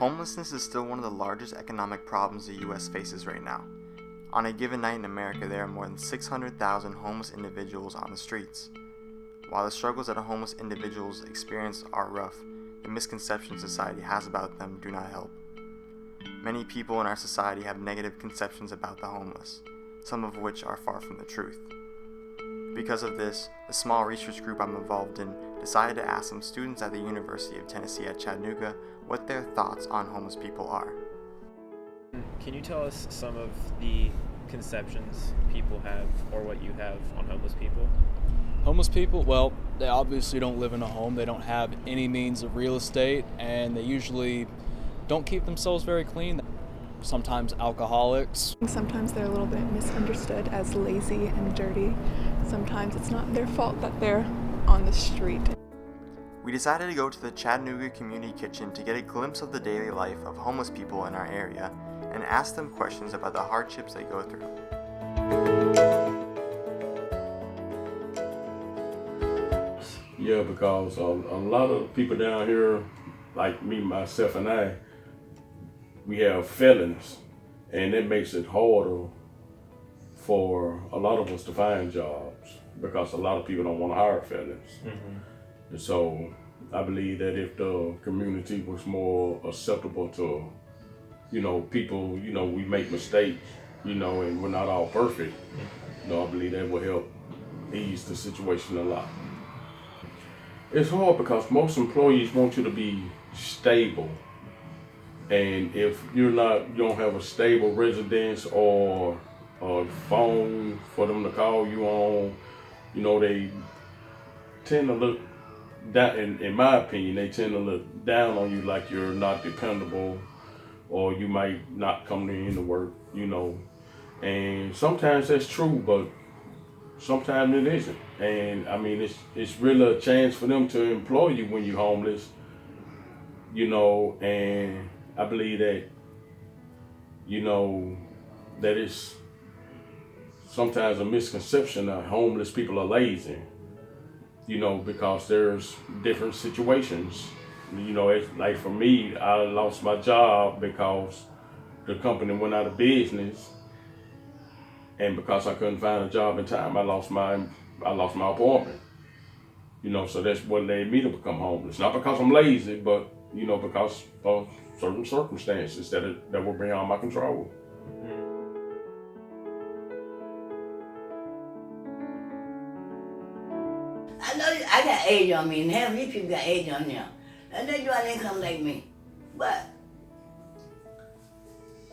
Homelessness is still one of the largest economic problems the U.S. faces right now. On a given night in America, there are more than 600,000 homeless individuals on the streets. While the struggles that homeless individuals experience are rough, the misconceptions society has about them do not help. Many people in our society have negative conceptions about the homeless, some of which are far from the truth. Because of this, the small research group I'm involved in decided to ask some students at the University of Tennessee at Chattanooga what their thoughts on homeless people are. Can you tell us some of the conceptions people have, or what you have on homeless people? Homeless people, well, they obviously don't live in a home. They don't have any means of real estate, and they usually don't keep themselves very clean. Sometimes alcoholics. Sometimes they're a little bit misunderstood as lazy and dirty. Sometimes it's not their fault that they're on the street. We decided to go to the Chattanooga Community Kitchen to get a glimpse of the daily life of homeless people in our area and ask them questions about the hardships they go through. Yeah, because a lot of people down here, like me, myself, and I, we have felons, and it makes it harder for a lot of us to find jobs because a lot of people don't want to hire felons. And so I believe that if the community was more acceptable to, people, we make mistakes, and we're not all perfect, I believe that will help ease the situation a lot. It's hard because most employees want you to be stable. And if you don't have a stable residence or a phone for them to call you on, they tend to look down, in my opinion, they tend to look down on you like you're not dependable or you might not come in to work, And sometimes that's true, but sometimes it isn't. And I mean, it's really a chance for them to employ you when you're homeless, and I believe that, that it's sometimes a misconception that homeless people are lazy, because there's different situations. It's like for me, I lost my job because the company went out of business, and because I couldn't find a job in time, I lost my apartment. So that's what led me to become homeless. Not because I'm lazy, but because of certain circumstances that were beyond my control. I know I got age on me, and half of these people got age on them. And they do an income like me. But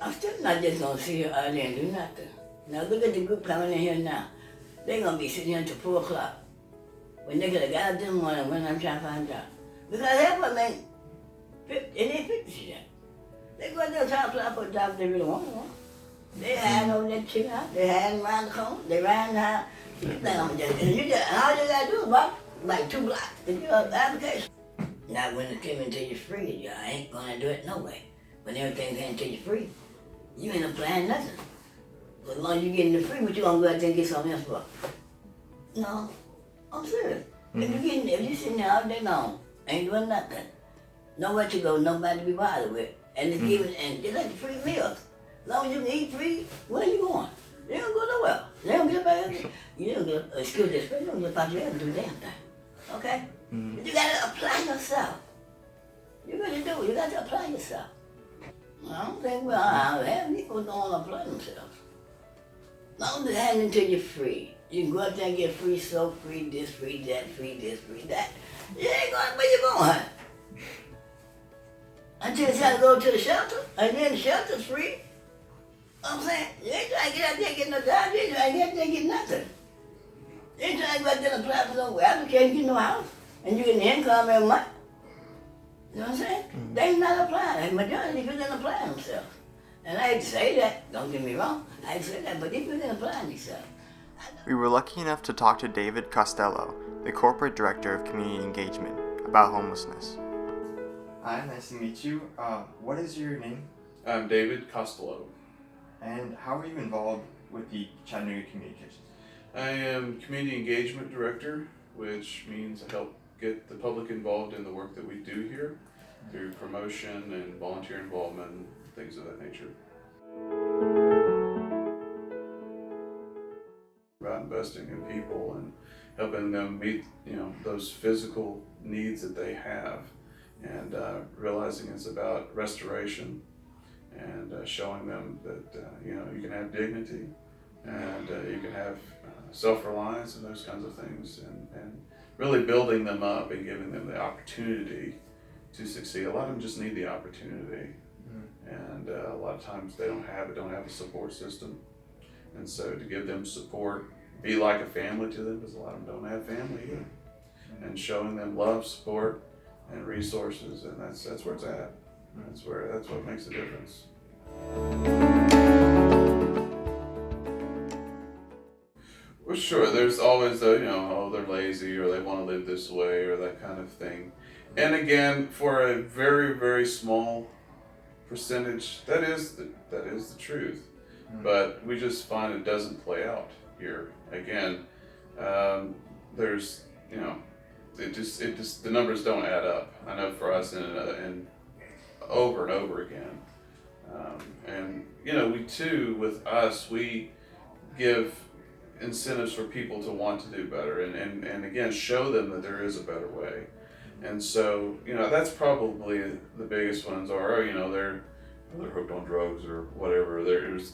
I'm still not just gonna sit here all day and do nothing. Now look at the group coming in here now. They're gonna be sitting here until 4 o'clock. When they could have got up this morning when I'm trying to find a job. Because half of them ain't 50, and they 50 yet. They go out there trying to apply for a job if they really want one. They hiding over that chicken house, they hiding around the corner, they riding the house. You think I'm just, and all you gotta do is walk like 2 blocks and do an application. Now when it came into you free, you ain't gonna do it no way. When everything came to you free, you ain't applying nothing. As long as you getting the free, what you gonna go out there and get something else for? No, I'm serious. If you sitting there all day long, ain't doing nothing, nowhere to go, nobody to be bothered with, and it's giving, and it's like the free meals. As long as you can eat free, where are you going? You don't go nowhere. You don't get back. You don't get a skill display. You don't get about your head and do a damn thing. Okay? But you gotta apply yourself. You really do. You got to apply yourself. I don't think half people don't want to apply themselves. As long as it's handing to you free. You can go up there and get free soap, free this, free that, free this, free that. You ain't going where you going. Until you have to go to the shelter, and then the shelter's free. I'm saying, you ain't trying to get out there and get no job, you ain't trying to get out there and get nothing. You ain't trying to go out there and apply for no application, get no house, and you get an income every month. You know what I'm saying? They ain't not applying. The majority of these people didn't apply themselves. And I hate to say that, don't get me wrong, I hate to say that, but these people didn't apply themselves. We were lucky enough to talk to David Costello, the Corporate Director of Community Engagement, about homelessness. Hi, nice to meet you. What is your name? I'm David Costello. And how are you involved with the Chattanooga Community Kitchen? I am Community Engagement Director, which means I help get the public involved in the work that we do here. through promotion and volunteer involvement and things of that nature. About investing in people and helping them meet, those physical needs that they have, and realizing it's about restoration and showing them that you can have dignity and you can have self-reliance and those kinds of things, and really building them up and giving them the opportunity to succeed. A lot of them just need the opportunity, and a lot of times they don't have a support system, and so to give them support, be like a family to them, because a lot of them don't have family either, and showing them love, support, and resources, and that's where it's at. That's what makes a difference. Well, sure, there's always they're lazy or they want to live this way or that kind of thing. And again, for a very, very small percentage, that is the truth. But we just find it doesn't play out here. Again, there's, it just the numbers don't add up. I know for us and over and over again. And we give incentives for people to want to do better and again show them that there is a better way. And so that's probably the biggest ones are they're hooked on drugs or whatever. There's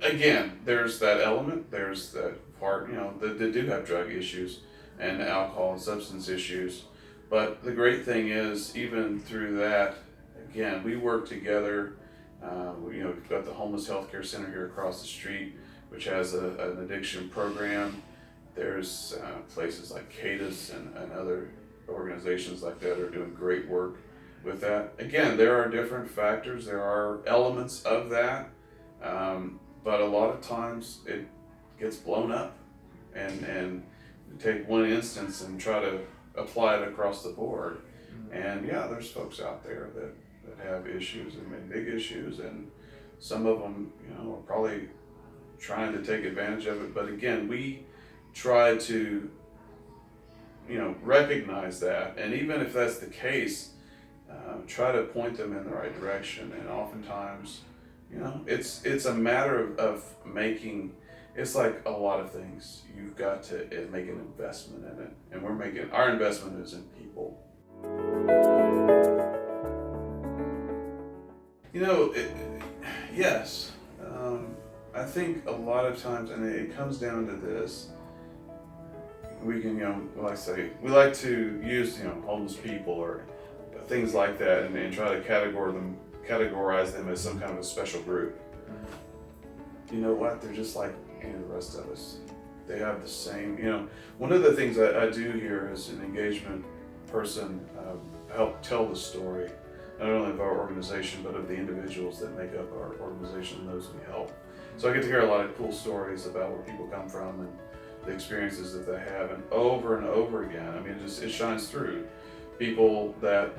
again there's that element, there's that part that do have drug issues and alcohol and substance issues. But the great thing is, even through that, again, we work together. We've got the Homeless Healthcare Center here across the street, which has an addiction program. There's places like CADIS and other organizations like that are doing great work with that. Again, there are different factors, there are elements of that, but a lot of times it gets blown up, and you take one instance and try to apply it across the board. And there's folks out there that have issues and big issues, and some of them are probably trying to take advantage of it. But again, we try to recognize that, and even if that's the case, try to point them in the right direction. And oftentimes it's a matter of making, it's like a lot of things, you've got to make an investment in it, and our investment is in people. Yes. I think a lot of times, and it comes down to this, we can, like I say, we like to use, homeless people or things like that, and try to categorize them as some kind of a special group. You know what? They're just like any of the rest of us. They have the same, one of the things I do here as an engagement person, help tell the story, not only of our organization, but of the individuals that make up our organization and those we help. So I get to hear a lot of cool stories about where people come from and the experiences that they have, and over again. I mean, it shines through. People that,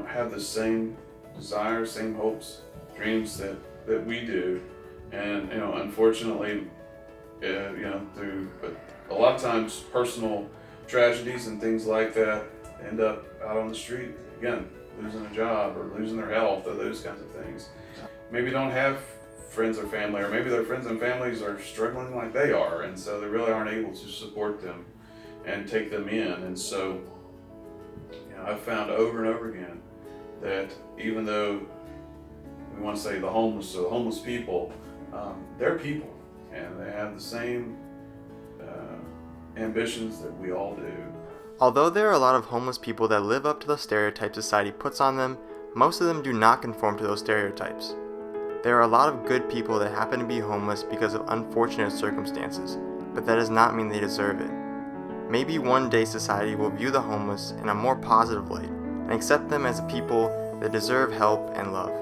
have the same desires, same hopes, dreams that we do. And, unfortunately, through a lot of times personal tragedies and things like that, end up out on the street, again, losing a job or losing their health or those kinds of things. Maybe don't have friends or family, or maybe their friends and families are struggling like they are, and so they really aren't able to support them and take them in. And so I've found over and over again that even though we want to say the homeless or the homeless people, they're people, and they have the same ambitions that we all do. Although there are a lot of homeless people that live up to the stereotypes society puts on them, most of them do not conform to those stereotypes. There are a lot of good people that happen to be homeless because of unfortunate circumstances, but that does not mean they deserve it. Maybe one day society will view the homeless in a more positive light and accept them as people that deserve help and love.